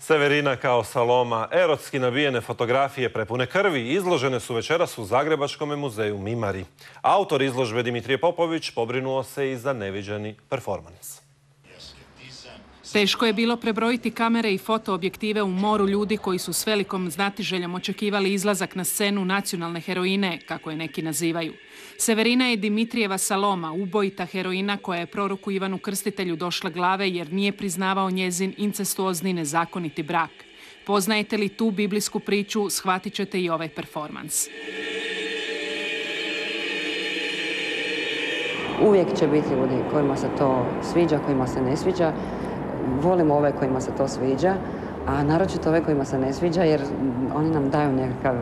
Severina kao Saloma, erotski nabijene fotografije prepune krvi izložene su večeras u Zagrebačkom muzeju Mimari. Autor izložbe Dimitrije Popović pobrinuo se i za neviđeni performans. Teško je bilo prebrojiti kamere i fotoobjektive u moru ljudi koji su s velikom znatiželjom očekivali izlazak na scenu nacionalne heroine, kako je neki nazivaju. Severina je Dimitrijeva Saloma, ubojita heroina koja je proroku Ivanu Krstitelju došla glave jer nije priznavao njezin incestuozni nezakoniti brak. Poznajete li tu biblijsku priču, shvatit ćete i ovaj performans. Uvijek će biti ljudi kojima se to sviđa, kojima se ne sviđa. Volim ove kojima se to sviđa, a naročito ove kojima se ne sviđa jer oni nam daju nekakav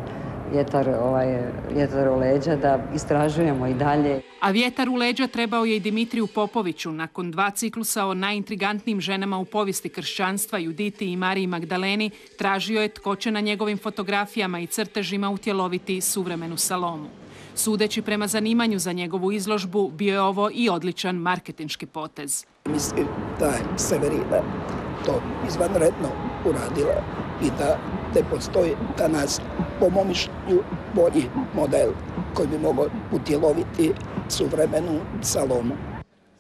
vjetar u leđa da istražujemo i dalje. A vjetar u leđa trebao je i Dimitriju Popoviću nakon 2 ciklusa o najintrigantnijim ženama u povijesti kršćanstva, Juditi i Mariji Magdaleni. Tražio je tko će na njegovim fotografijama i crtežima utjeloviti suvremenu Salomu. Sudeći prema zanimanju za njegovu izložbu, bio je ovo i odličan marketinški potez. Mislim da je Severina to izvanredno uradila i da ne postoji danas, po mom mišljenju, bolji model koji bi mogao utjeloviti suvremenu Salomu.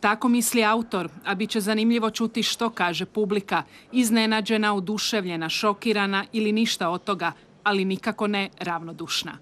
Tako misli autor, a bit će zanimljivo čuti što kaže publika. Iznenađena, oduševljena, šokirana ili ništa od toga, ali nikako ne ravnodušna.